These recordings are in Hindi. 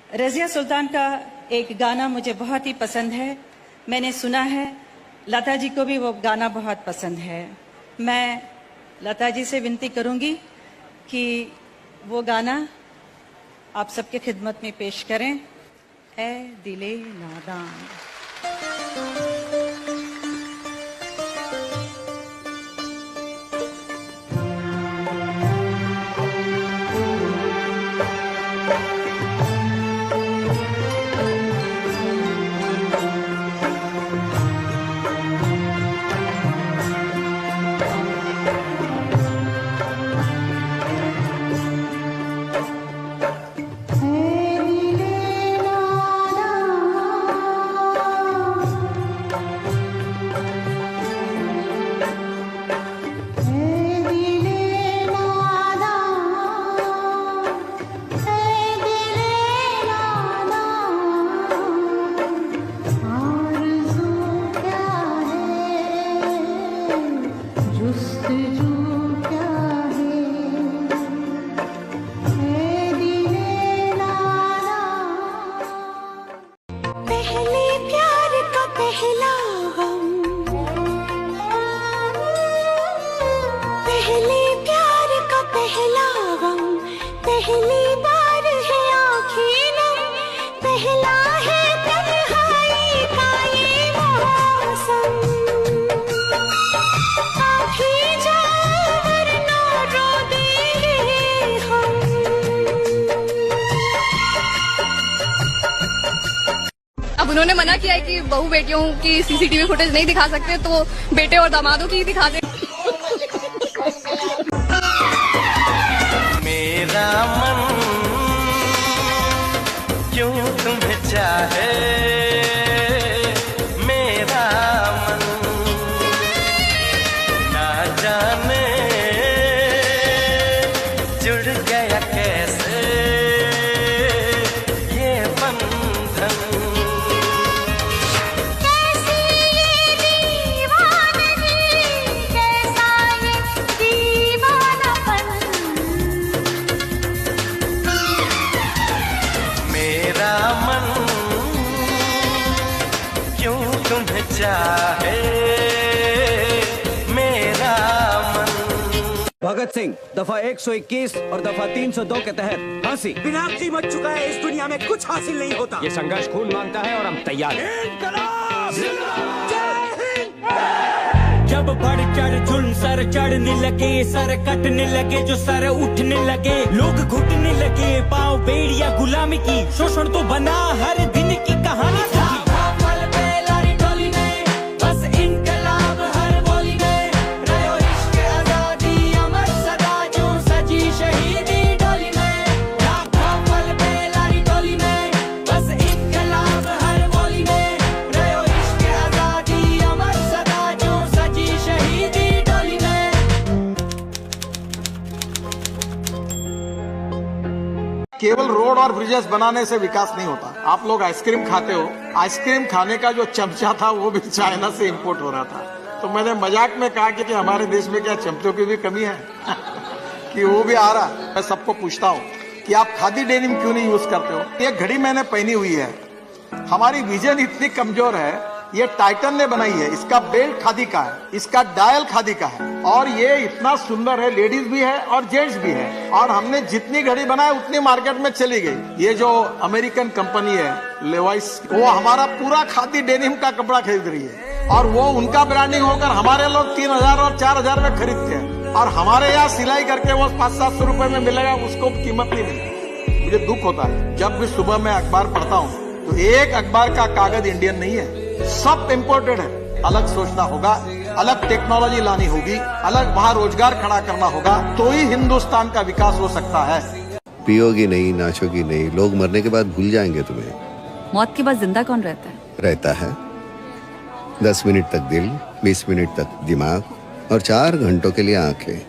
रज़िया सुल्तान का एक गाना मुझे बहुत ही पसंद है। मैंने सुना है, लता जी को भी वो गाना बहुत पसंद है। मैं लता जी से विनती करूंगी कि वो गाना आप सबके खिदमत में पेश करें। ए दिले नादान। पहली बार है आँखें नम, पहला है तन्हाई का ये मौसम। आप ही जाओ वरना रो देंगे हम। अब उन्होंने मना किया है कि बहू बेटियों की सीसीटीवी फुटेज नहीं दिखा सकते, तो बेटे और दामादों की दिखा दे। मेरा मन क्यों तुम्हें चाहे, मेरा मन ना जाने जुड़ गया कैसे ये बंधन। कैसी ये दीवानगी, कैसा ये दीवानापन। मेरा मन क्यों तुम्हें चाहे, मेरा मन। भगत सिंह दफा 121 और दफा 302 के तहत फांसी। विनाशी मच चुका है, इस दुनिया में कुछ हासिल नहीं होता। ये संघर्ष खून मांगता है और हम तैयार हैं। जब बढ़ चढ़ जुल्म सर चढ़ने लगे, सर कटने लगे, जो सर उठने लगे, लोग घुटने लगे, पाँव बेड़िया गुलामी की, शोषण तो बना हर दिन की कहानी। केवल रोड और ब्रिजेस बनाने से विकास नहीं होता। आप लोग आइसक्रीम खाते हो, आइसक्रीम खाने का जो चमचा था वो भी चाइना से इंपोर्ट हो रहा था। तो मैंने मजाक में कहा कि हमारे देश में क्या चमचों की भी कमी है कि वो भी आ रहा। मैं सबको पूछता हूँ कि आप खादी डेनिम क्यों नहीं यूज करते हो। ये घड़ी मैंने पहनी हुई है, हमारी विजन इतनी कमजोर है, ये टाइटन ने बनाई है, इसका बेल्ट खादी का है, इसका डायल खादी का है, और ये इतना सुंदर है, लेडीज भी है और जेंट्स भी है। और हमने जितनी घड़ी बनाई उतनी मार्केट में चली गई। ये जो अमेरिकन कंपनी है लेवाइस, वो हमारा पूरा खादी डेनिम का कपड़ा खरीद रही है, और वो उनका ब्रांडिंग होकर हमारे लोग 3000 और 4000 में खरीदते हैं, और हमारे यहाँ सिलाई करके वो 500-700 रुपए में मिलेगा, उसको कीमत नहीं मिलती। मुझे दुख होता है जब भी सुबह में अखबार पढ़ता हूँ तो एक अखबार का कागज इंडियन नहीं है, सब इम्पोर्टेड है। अलग सोचना होगा, अलग टेक्नोलॉजी लानी होगी, अलग वहाँ रोजगार खड़ा करना होगा, तो ही हिंदुस्तान का विकास हो सकता है। पियोगी नहीं, नाचोगी नहीं, लोग मरने के बाद भूल जाएंगे तुम्हें। मौत के बाद जिंदा कौन रहता है? रहता है 10 मिनट तक दिल, 20 मिनट तक दिमाग और 4 घंटों के लिए आंखें।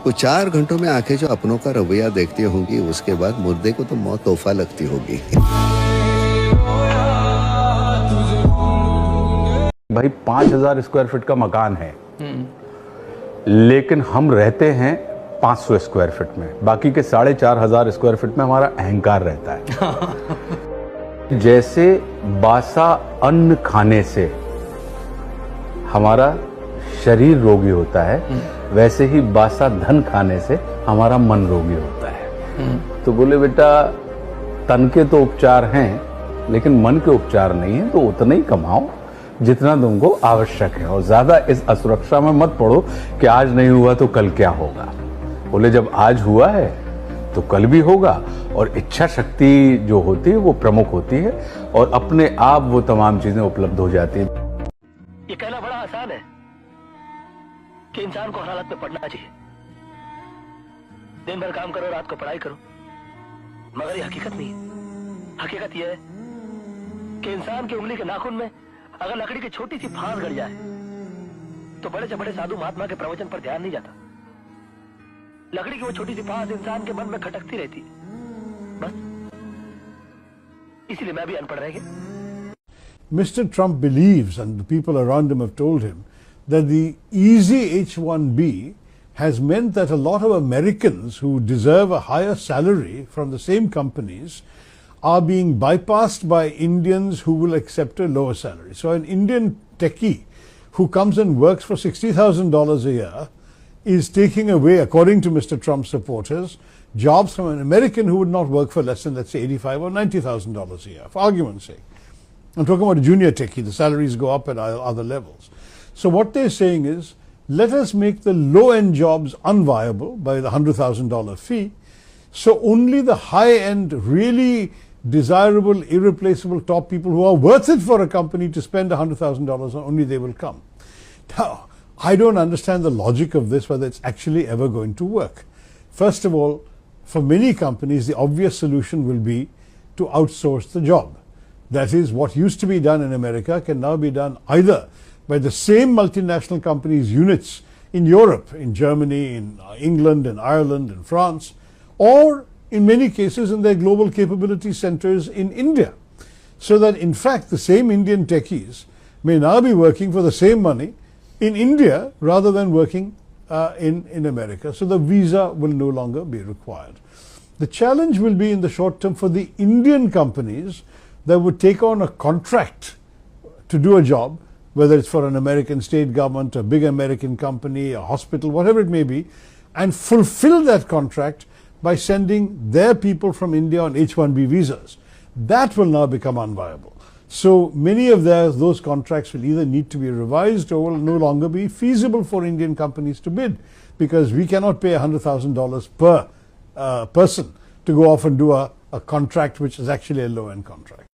वो 4 घंटों में आंखें जो अपनों का रवैया देखती होंगी, उसके बाद मुर्दे को तो मौत तोहफा लगती होगी। भाई 5000 स्क्वायर फीट का मकान है, लेकिन हम रहते हैं 500 स्क्वायर फीट में, बाकी के 4,500 स्क्वायर फीट में हमारा अहंकार रहता है। जैसे बासा अन्न खाने से हमारा शरीर रोगी होता है, वैसे ही बासा धन खाने से हमारा मन रोगी होता है। तो बोले बेटा तन के तो उपचार हैं लेकिन मन के उपचार नहीं है, तो उतना ही कमाओ जितना तुमको आवश्यक है, और ज्यादा इस असुरक्षा में मत पड़ो कि आज नहीं हुआ तो कल क्या होगा। बोले जब आज हुआ है तो कल भी होगा, और इच्छा शक्ति जो होती है वो प्रमुख होती है, और अपने आप वो तमाम चीजें उपलब्ध हो जाती है। ये कहना बड़ा आसान है कि इंसान को हर हालत में पढ़ना चाहिए, दिन भर काम करो, रात को पढ़ाई करो, मगर ये हकीकत नहीं है। हकीकत यह है कि इंसान की उंगली के नाखून में अगर लकड़ी की छोटी सी फांस गड़ जाए तो बड़े से बड़े साधु महात्मा के प्रवचन पर ध्यान नहीं जाता। लकड़ी की वो छोटी सी फांस इंसान के मन में खटकती रहती है, बस इसीलिए मैं भी अनपढ़ रह गया। Mr. Trump believes, and the people around him have told him, that the easy H-1B has meant that a lot of Americans who deserve a higher salary from the same companies are being bypassed by Indians who will accept a lower salary. So an Indian techie who comes and works for $60,000 a year is taking away, according to Mr. Trump's supporters, jobs from an American who would not work for less than, let's say, $85,000 or $90,000 a year, for argument's sake. I'm talking about a junior techie. The salaries go up at other levels. So what they're saying is, let us make the low-end jobs unviable by the $100,000 fee, so only the high-end, really desirable, irreplaceable top people who are worth it for a company to spend $100,000 on, only they will come. Now, I don't understand the logic of this, whether it's actually ever going to work. First of all, for many companies, the obvious solution will be to outsource the job. That is, what used to be done in America can now be done either by the same multinational companies' units in Europe, in Germany, in England, in Ireland, in France, or in many cases in their global capability centers in India. So that in fact the same Indian techies may now be working for the same money in India rather than working in America. So the visa will no longer be required. The challenge will be in the short term for the Indian companies that would take on a contract to do a job, whether it's for an American state government, a big American company, a hospital, whatever it may be, and fulfill that contract by sending their people from India on H-1B visas. That will now become unviable. So many of those contracts will either need to be revised or will no longer be feasible for Indian companies to bid, because we cannot pay $100,000 per person to go off and do a contract which is actually a low-end contract.